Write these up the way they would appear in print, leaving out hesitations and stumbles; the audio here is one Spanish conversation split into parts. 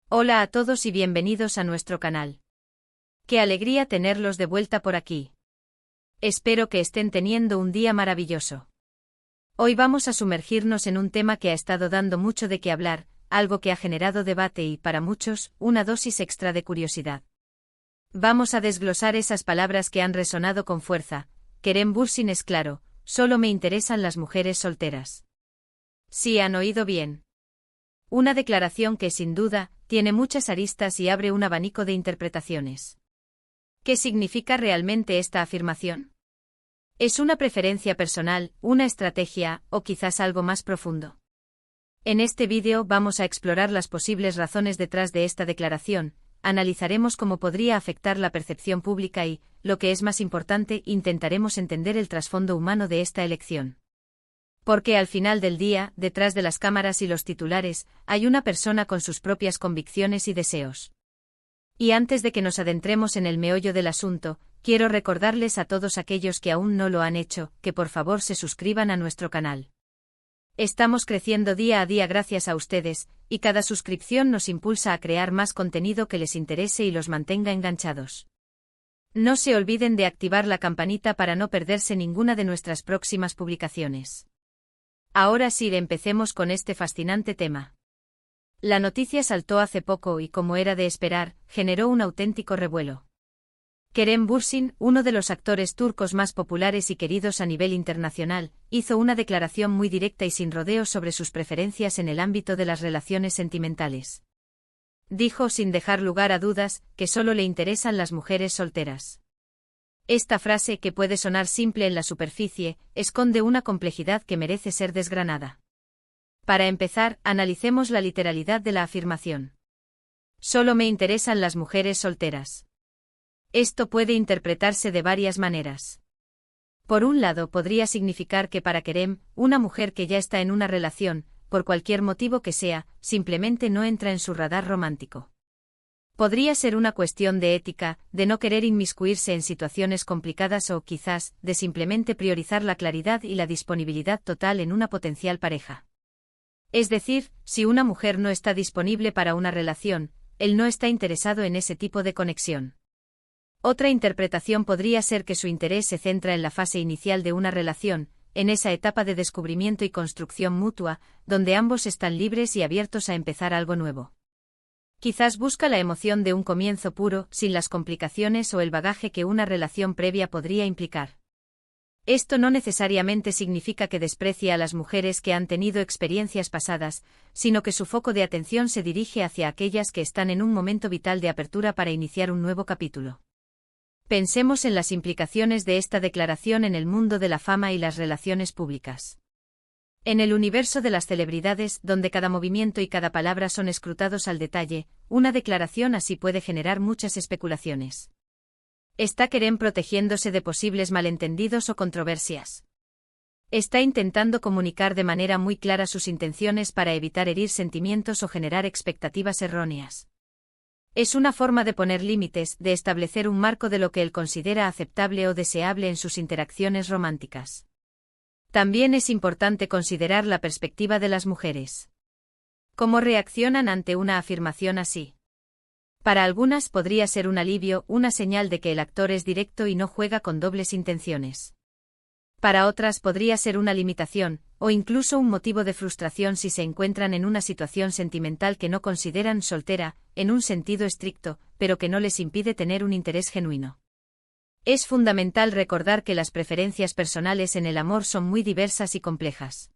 Hola a todos y bienvenidos a nuestro canal. Qué alegría tenerlos de vuelta por aquí. Espero que estén teniendo un día maravilloso. Hoy vamos a sumergirnos en un tema que ha estado dando mucho de qué hablar, algo que ha generado debate y, para muchos, una dosis extra de curiosidad. Vamos a desglosar esas palabras que han resonado con fuerza. Kerem Bürsin es claro, solo me interesan las mujeres solteras. Sí, han oído bien. Una declaración que, sin duda, tiene muchas aristas y abre un abanico de interpretaciones. ¿Qué significa realmente esta afirmación? ¿Es una preferencia personal, una estrategia, o quizás algo más profundo? En este vídeo vamos a explorar las posibles razones detrás de esta declaración, analizaremos cómo podría afectar la percepción pública y, lo que es más importante, intentaremos entender el trasfondo humano de esta elección. Porque al final del día, detrás de las cámaras y los titulares, hay una persona con sus propias convicciones y deseos. Y antes de que nos adentremos en el meollo del asunto, quiero recordarles a todos aquellos que aún no lo han hecho, que por favor se suscriban a nuestro canal. Estamos creciendo día a día gracias a ustedes, y cada suscripción nos impulsa a crear más contenido que les interese y los mantenga enganchados. No se olviden de activar la campanita para no perderse ninguna de nuestras próximas publicaciones. Ahora sí, empecemos con este fascinante tema. La noticia saltó hace poco y, como era de esperar, generó un auténtico revuelo. Kerem Bürsin, uno de los actores turcos más populares y queridos a nivel internacional, hizo una declaración muy directa y sin rodeos sobre sus preferencias en el ámbito de las relaciones sentimentales. Dijo, sin dejar lugar a dudas, que solo le interesan las mujeres solteras. Esta frase, que puede sonar simple en la superficie, esconde una complejidad que merece ser desgranada. Para empezar, analicemos la literalidad de la afirmación. Solo me interesan las mujeres solteras. Esto puede interpretarse de varias maneras. Por un lado, podría significar que para Kerem, una mujer que ya está en una relación, por cualquier motivo que sea, simplemente no entra en su radar romántico. Podría ser una cuestión de ética, de no querer inmiscuirse en situaciones complicadas o, quizás, de simplemente priorizar la claridad y la disponibilidad total en una potencial pareja. Es decir, si una mujer no está disponible para una relación, él no está interesado en ese tipo de conexión. Otra interpretación podría ser que su interés se centra en la fase inicial de una relación, en esa etapa de descubrimiento y construcción mutua, donde ambos están libres y abiertos a empezar algo nuevo. Quizás busca la emoción de un comienzo puro, sin las complicaciones o el bagaje que una relación previa podría implicar. Esto no necesariamente significa que desprecie a las mujeres que han tenido experiencias pasadas, sino que su foco de atención se dirige hacia aquellas que están en un momento vital de apertura para iniciar un nuevo capítulo. Pensemos en las implicaciones de esta declaración en el mundo de la fama y las relaciones públicas. En el universo de las celebridades, donde cada movimiento y cada palabra son escrutados al detalle, una declaración así puede generar muchas especulaciones. ¿Está Kerem protegiéndose de posibles malentendidos o controversias? ¿Está intentando comunicar de manera muy clara sus intenciones para evitar herir sentimientos o generar expectativas erróneas? Es una forma de poner límites, de establecer un marco de lo que él considera aceptable o deseable en sus interacciones románticas. También es importante considerar la perspectiva de las mujeres. ¿Cómo reaccionan ante una afirmación así? Para algunas podría ser un alivio, una señal de que el actor es directo y no juega con dobles intenciones. Para otras podría ser una limitación, o incluso un motivo de frustración si se encuentran en una situación sentimental que no consideran soltera, en un sentido estricto, pero que no les impide tener un interés genuino. Es fundamental recordar que las preferencias personales en el amor son muy diversas y complejas.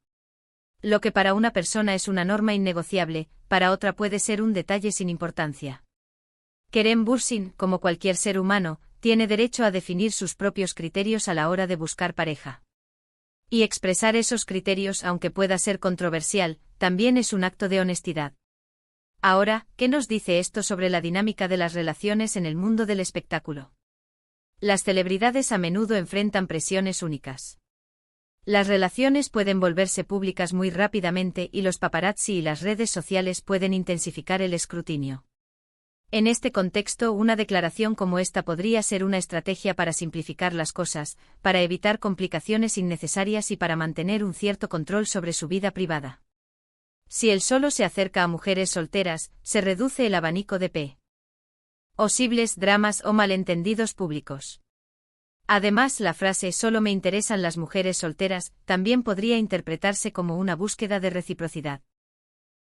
Lo que para una persona es una norma innegociable, para otra puede ser un detalle sin importancia. Kerem Bürsin, como cualquier ser humano, tiene derecho a definir sus propios criterios a la hora de buscar pareja. Y expresar esos criterios, aunque pueda ser controversial, también es un acto de honestidad. Ahora, ¿qué nos dice esto sobre la dinámica de las relaciones en el mundo del espectáculo? Las celebridades a menudo enfrentan presiones únicas. Las relaciones pueden volverse públicas muy rápidamente y los paparazzi y las redes sociales pueden intensificar el escrutinio. En este contexto, una declaración como esta podría ser una estrategia para simplificar las cosas, para evitar complicaciones innecesarias y para mantener un cierto control sobre su vida privada. Si él solo se acerca a mujeres solteras, se reduce el abanico de posibles dramas o malentendidos públicos. Además, la frase «solo me interesan las mujeres solteras» también podría interpretarse como una búsqueda de reciprocidad.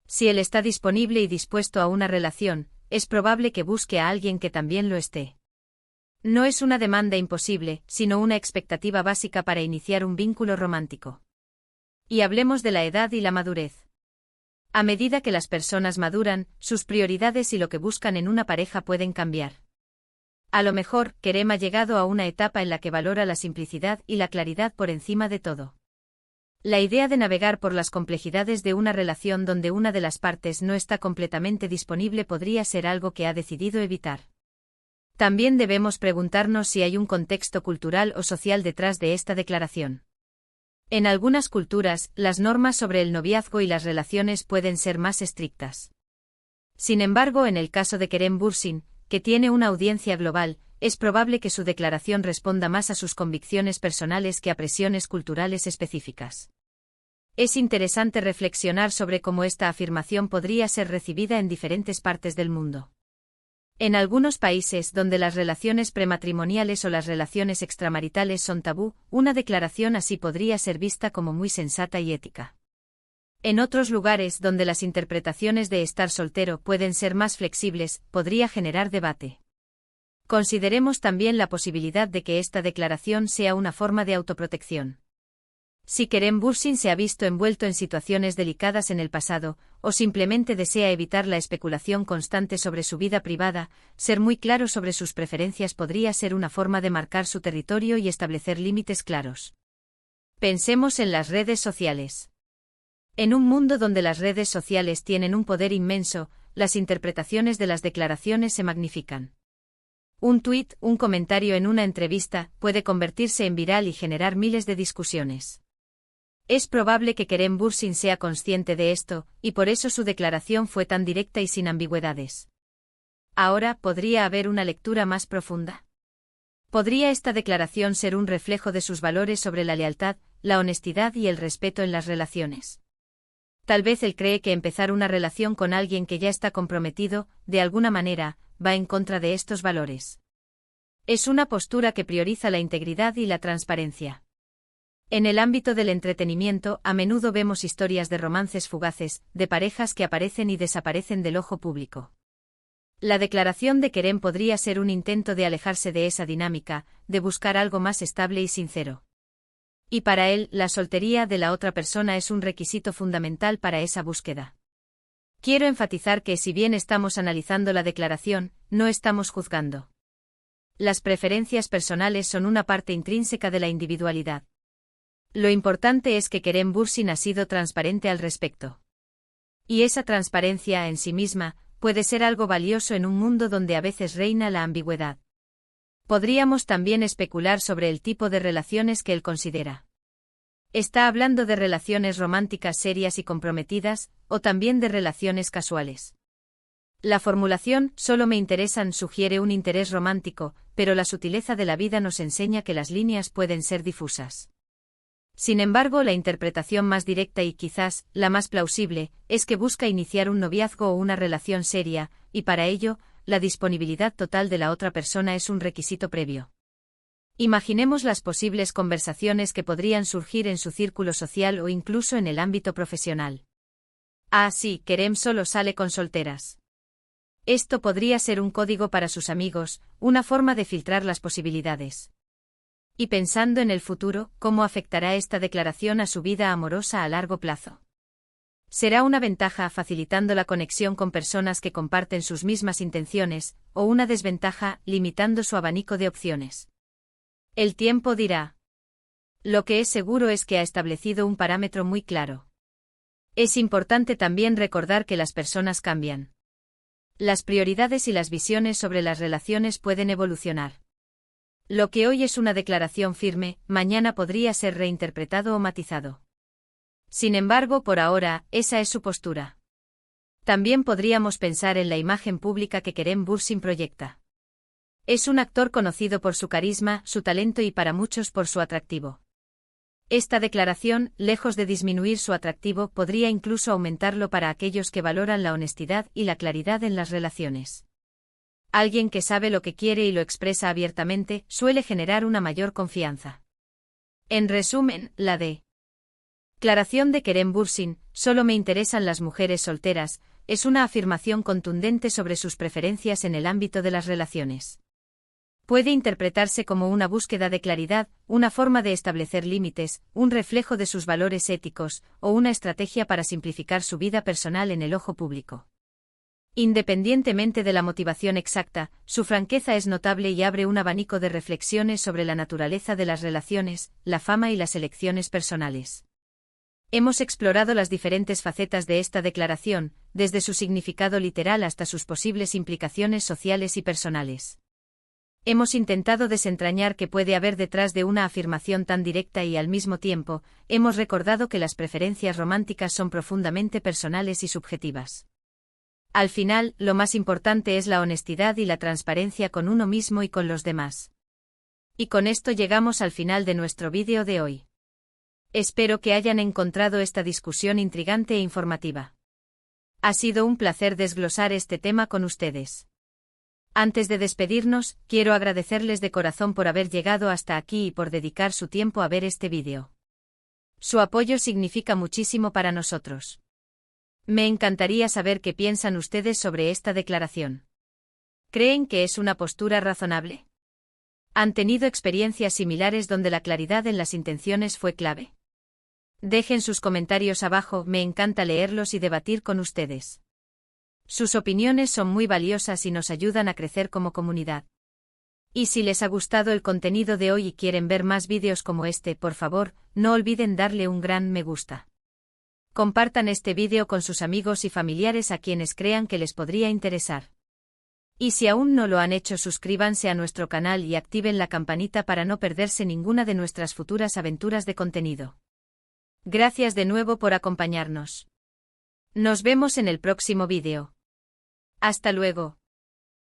Si él está disponible y dispuesto a una relación, es probable que busque a alguien que también lo esté. No es una demanda imposible, sino una expectativa básica para iniciar un vínculo romántico. Y hablemos de la edad y la madurez. A medida que las personas maduran, sus prioridades y lo que buscan en una pareja pueden cambiar. A lo mejor, Kerem ha llegado a una etapa en la que valora la simplicidad y la claridad por encima de todo. La idea de navegar por las complejidades de una relación donde una de las partes no está completamente disponible podría ser algo que ha decidido evitar. También debemos preguntarnos si hay un contexto cultural o social detrás de esta declaración. En algunas culturas, las normas sobre el noviazgo y las relaciones pueden ser más estrictas. Sin embargo, en el caso de Kerem Bürsin, que tiene una audiencia global, es probable que su declaración responda más a sus convicciones personales que a presiones culturales específicas. Es interesante reflexionar sobre cómo esta afirmación podría ser recibida en diferentes partes del mundo. En algunos países donde las relaciones prematrimoniales o las relaciones extramaritales son tabú, una declaración así podría ser vista como muy sensata y ética. En otros lugares donde las interpretaciones de estar soltero pueden ser más flexibles, podría generar debate. Consideremos también la posibilidad de que esta declaración sea una forma de autoprotección. Si Kerem Bürsin se ha visto envuelto en situaciones delicadas en el pasado, o simplemente desea evitar la especulación constante sobre su vida privada, ser muy claro sobre sus preferencias podría ser una forma de marcar su territorio y establecer límites claros. Pensemos en las redes sociales. En un mundo donde las redes sociales tienen un poder inmenso, las interpretaciones de las declaraciones se magnifican. Un tuit, un comentario en una entrevista, puede convertirse en viral y generar miles de discusiones. Es probable que Kerem Bürsin sea consciente de esto, y por eso su declaración fue tan directa y sin ambigüedades. Ahora, ¿podría haber una lectura más profunda? ¿Podría esta declaración ser un reflejo de sus valores sobre la lealtad, la honestidad y el respeto en las relaciones? Tal vez él cree que empezar una relación con alguien que ya está comprometido, de alguna manera, va en contra de estos valores. Es una postura que prioriza la integridad y la transparencia. En el ámbito del entretenimiento, a menudo vemos historias de romances fugaces, de parejas que aparecen y desaparecen del ojo público. La declaración de Kerem podría ser un intento de alejarse de esa dinámica, de buscar algo más estable y sincero. Y para él, la soltería de la otra persona es un requisito fundamental para esa búsqueda. Quiero enfatizar que si bien estamos analizando la declaración, no estamos juzgando. Las preferencias personales son una parte intrínseca de la individualidad. Lo importante es que Kerem Bürsin ha sido transparente al respecto. Y esa transparencia en sí misma puede ser algo valioso en un mundo donde a veces reina la ambigüedad. Podríamos también especular sobre el tipo de relaciones que él considera. ¿Está hablando de relaciones románticas serias y comprometidas, o también de relaciones casuales? La formulación «solo me interesan» sugiere un interés romántico, pero la sutileza de la vida nos enseña que las líneas pueden ser difusas. Sin embargo, la interpretación más directa y quizás la más plausible es que busca iniciar un noviazgo o una relación seria, y para ello, la disponibilidad total de la otra persona es un requisito previo. Imaginemos las posibles conversaciones que podrían surgir en su círculo social o incluso en el ámbito profesional. Ah, sí, Kerem solo sale con solteras. Esto podría ser un código para sus amigos, una forma de filtrar las posibilidades. Y pensando en el futuro, ¿cómo afectará esta declaración a su vida amorosa a largo plazo? ¿Será una ventaja facilitando la conexión con personas que comparten sus mismas intenciones, o una desventaja limitando su abanico de opciones? El tiempo dirá. Lo que es seguro es que ha establecido un parámetro muy claro. Es importante también recordar que las personas cambian. Las prioridades y las visiones sobre las relaciones pueden evolucionar. Lo que hoy es una declaración firme, mañana podría ser reinterpretado o matizado. Sin embargo, por ahora, esa es su postura. También podríamos pensar en la imagen pública que Kerem Bürsin proyecta. Es un actor conocido por su carisma, su talento y para muchos por su atractivo. Esta declaración, lejos de disminuir su atractivo, podría incluso aumentarlo para aquellos que valoran la honestidad y la claridad en las relaciones. Alguien que sabe lo que quiere y lo expresa abiertamente, suele generar una mayor confianza. En resumen, la declaración de Kerem Bürsin, solo me interesan las mujeres solteras, es una afirmación contundente sobre sus preferencias en el ámbito de las relaciones. Puede interpretarse como una búsqueda de claridad, una forma de establecer límites, un reflejo de sus valores éticos, o una estrategia para simplificar su vida personal en el ojo público. Independientemente de la motivación exacta, su franqueza es notable y abre un abanico de reflexiones sobre la naturaleza de las relaciones, la fama y las elecciones personales. Hemos explorado las diferentes facetas de esta declaración, desde su significado literal hasta sus posibles implicaciones sociales y personales. Hemos intentado desentrañar qué puede haber detrás de una afirmación tan directa y al mismo tiempo, hemos recordado que las preferencias románticas son profundamente personales y subjetivas. Al final, lo más importante es la honestidad y la transparencia con uno mismo y con los demás. Y con esto llegamos al final de nuestro vídeo de hoy. Espero que hayan encontrado esta discusión intrigante e informativa. Ha sido un placer desglosar este tema con ustedes. Antes de despedirnos, quiero agradecerles de corazón por haber llegado hasta aquí y por dedicar su tiempo a ver este vídeo. Su apoyo significa muchísimo para nosotros. Me encantaría saber qué piensan ustedes sobre esta declaración. ¿Creen que es una postura razonable? ¿Han tenido experiencias similares donde la claridad en las intenciones fue clave? Dejen sus comentarios abajo, me encanta leerlos y debatir con ustedes. Sus opiniones son muy valiosas y nos ayudan a crecer como comunidad. Y si les ha gustado el contenido de hoy y quieren ver más vídeos como este, por favor, no olviden darle un gran me gusta. Compartan este vídeo con sus amigos y familiares a quienes crean que les podría interesar. Y si aún no lo han hecho, suscríbanse a nuestro canal y activen la campanita para no perderse ninguna de nuestras futuras aventuras de contenido. Gracias de nuevo por acompañarnos. Nos vemos en el próximo vídeo. Hasta luego.